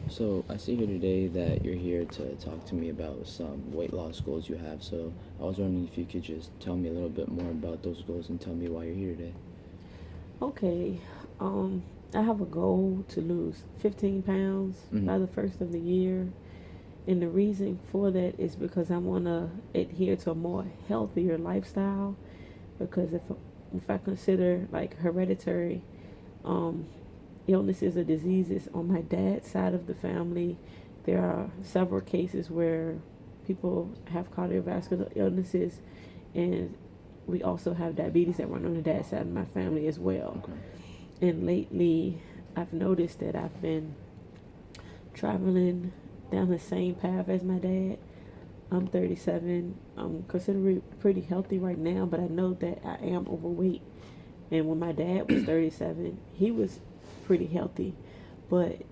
So I see here today that you're here to talk to me about some weight loss goals you have. So I was wondering if you could just tell me a little bit more about those goals and tell me why you're here today. Okay, um, I have a goal to lose 15 pounds Mm-hmm. by the first of the year. And the reason for that is because I want to adhere to a more healthier lifestyle. Because if I consider like hereditary um, illnesses or diseases on my dad's side of the family, there are several cases where people have cardiovascular illnesses, and we also have diabetes that run on the dad's side of my family as well. Okay. And lately, I've noticed that I've been traveling down the same path as my dad. I'm 37. I'm considered pretty healthy right now, but I know that I am overweight. And when my dad was 37, he was pretty healthy, but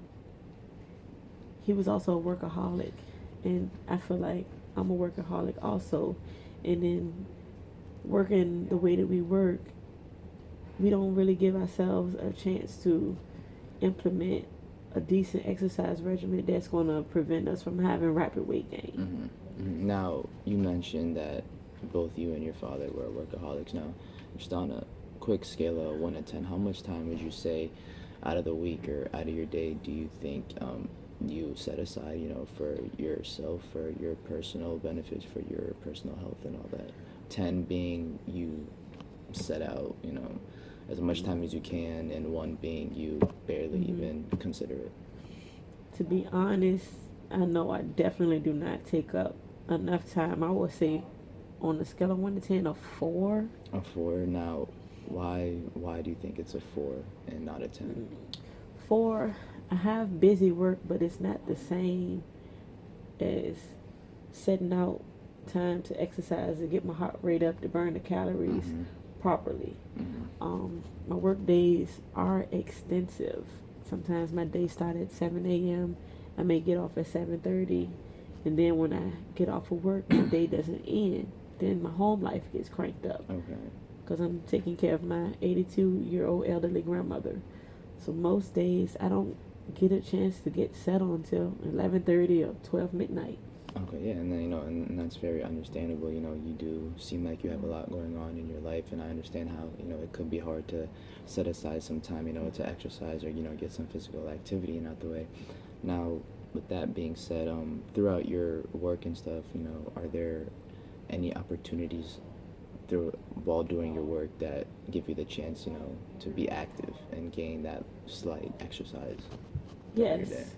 he was also a workaholic. And I feel like I'm a workaholic also. And then working the way that we work, we don't really give ourselves a chance to implement a decent exercise regimen that's going to prevent us from having rapid weight gain. Now, you mentioned that both you and your father were workaholics. Now, just on a quick scale of 1 to 10, how much time would you say out of the week or out of your day do you think you set aside, for yourself, for your personal benefits, for your personal health and all that? 10 being you set out, as much time as you can, and 1 being you barely even consider it. To be honest, I know I definitely do not take up enough time. I would say on a scale of 1 to 10, a 4. A 4 now. Why do you think it's a 4 and not a 10? 4, I have busy work, but it's not the same as setting out time to exercise and get my heart rate up to burn the calories Mm-hmm. properly. Mm-hmm. My work days are extensive. Sometimes my day start at 7 a.m. I may get off at 7:30, and then when I get off of work, my day doesn't end. Then my home life gets cranked up Okay. because I'm taking care of my 82-year-old elderly grandmother. So most days I don't get a chance to get settled until 11:30 or 12 midnight. Okay, yeah, and then and that's very understandable. You do seem like you have a lot going on in your life, and I understand how it could be hard to set aside some time, to exercise or get some physical activity out the way. Now, with that being said, throughout your work and stuff, are there any opportunities through while doing your work that give you the chance, to be active and gain that slight exercise throughout your day? Yes.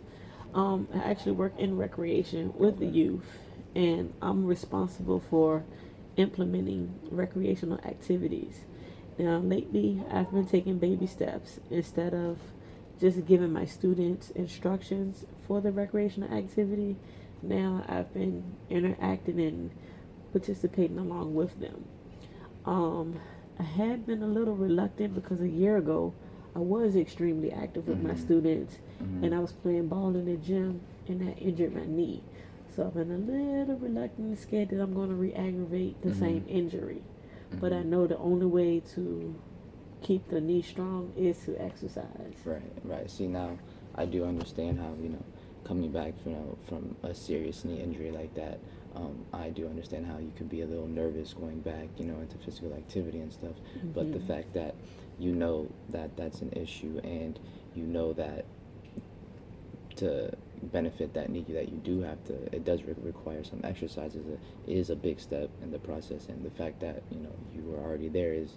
I actually work in recreation with the Okay. youth, and I'm responsible for implementing recreational activities. Now, lately, I've been taking baby steps instead of just giving my students instructions for the recreational activity. Now, I've been interacting and participating along with them. Um, I had been a little reluctant because a year ago I was extremely active with my Mm-hmm. students, Mm-hmm. and I was playing ball in the gym and I injured my knee. So I've been a little reluctant and scared that I'm going to re aggravate the Mm-hmm. same injury. But Mm-hmm. I know the only way to keep the knee strong is to exercise. Right, right. See, now I do understand how, coming back from a serious knee injury like that, I do understand how you could be a little nervous going back, into physical activity and stuff. But the Mm-hmm. fact that you know that that's an issue, and you know that to benefit that knee that you do have to, it does require some exercises. It is a big step in the process, and the fact that you were already there is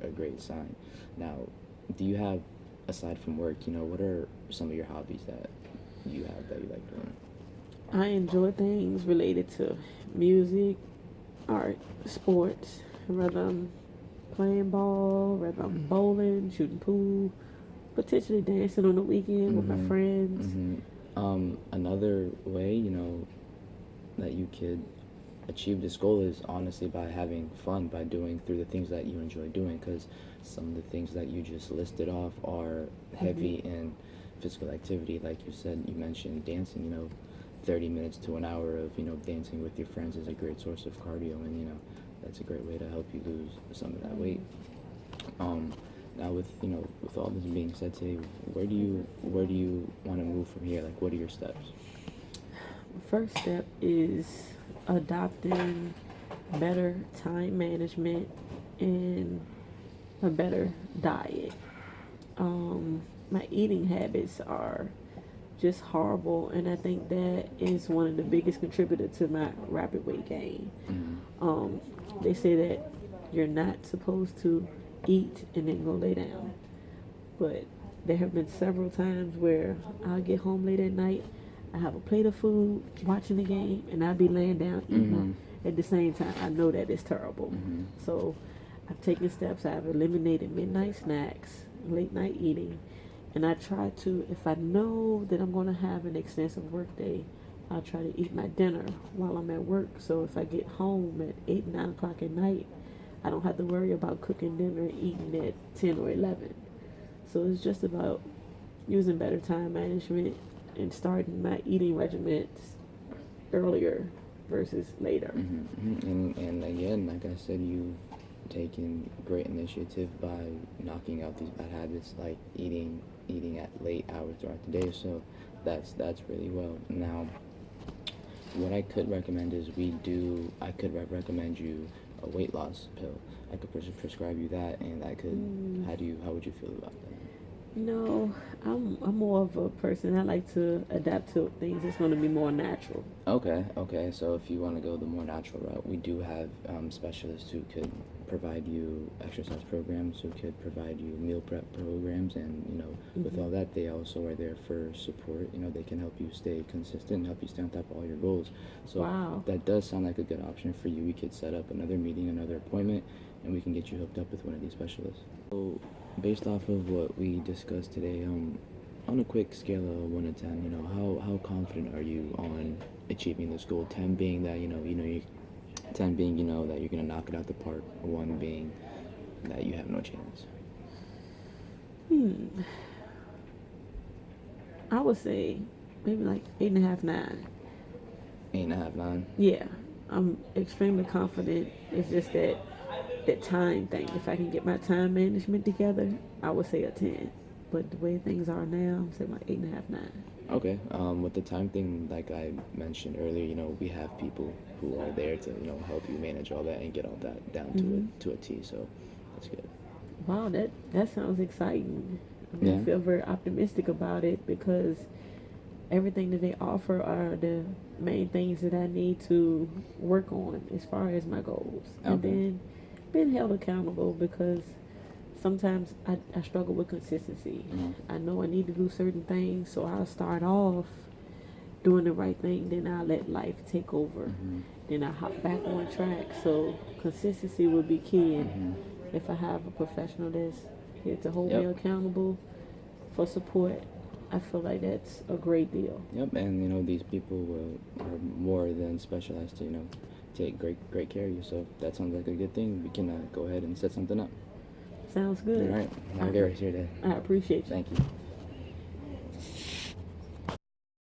a great sign. Now, do you have, aside from work, what are some of your hobbies that you have that you like doing? I enjoy things related to music, art, sports, whether I'm playing ball, whether I'm bowling, shooting pool, potentially dancing on the weekend with my Mm-hmm. friends. Mm-hmm. Another way, that you could achieve this goal is honestly by having fun, by doing through the things that you enjoy doing, because some of the things that you just listed off are Mm-hmm. heavy in physical activity. Like you said, you mentioned dancing. 30 minutes to an hour of dancing with your friends is a great source of cardio, and that's a great way to help you lose some of that weight. um Now, with all this being said today, where do you want to move from here? Like, what are your steps? First step is adopting better time management and a better diet. My eating habits are just horrible, and I think that is one of the biggest contributors to my rapid weight gain. They say that you're not supposed to eat and then go lay down, but there have been several times where I'll get home late at night, I have a plate of food, watching the game, and I'll be laying down eating at the same time. I know that is terrible. So I've taken steps. I've eliminated midnight snacks, late night eating, and I try to, if I know that I'm going to have an extensive work day, I'll try to eat my dinner while I'm at work. So if I get home at 8, 9 o'clock at night, I don't have to worry about cooking dinner and eating at 10 or 11. So it's just about using better time management and starting my eating regimens earlier versus later. And again, like I said, you've taken great initiative by knocking out these bad habits, like eating at late hours throughout the day. So that's really well. Now, what I could recommend is I could recommend you a weight loss pill. I could prescribe you that, and I could. How would you feel about that? No, I'm more of a person. I like to adapt to things that's going to be more natural. Okay. So if you want to go the more natural route, we do have specialists who could provide you exercise programs, who could provide you meal prep programs, and with all that, they also are there for support. They can help you stay consistent, help you stay on top of all your goals. So Wow. that does sound like a good option for you. We could set up another meeting, another appointment, and we can get you hooked up with one of these specialists. So, based off of what we discussed today, on a quick scale of 1 to 10, how confident are you on achieving this goal? 10 being that 10 being that you're gonna knock it out the park. 1 being that you have no chance. I would say maybe like 8.5, 9. 8.5, 9. Yeah, I'm extremely confident. It's just that time thing. If I can get my time management together, I would say a 10. But the way things are now, I'm saying like 8.5, 9. Okay. With the time thing, like I mentioned earlier, we have people who are there to help you manage all that and get all that down to a T. So that's good. Wow, that sounds exciting. Yeah. I feel very optimistic about it because everything that they offer are the main things that I need to work on as far as my goals. Okay. And then being held accountable, because sometimes I struggle with consistency. I know I need to do certain things, so I'll start off doing the right thing, then I'll let life take over. Then I hop back on track. So consistency will be key. And if I have a professional that's here to hold me accountable for support, I feel like that's a great deal. Yep, and these people are more than specialized to take great care of you. So that sounds like a good thing. We can go ahead and set something up. Sounds good. All right. Have a good rest of your day. I appreciate you. Thank you.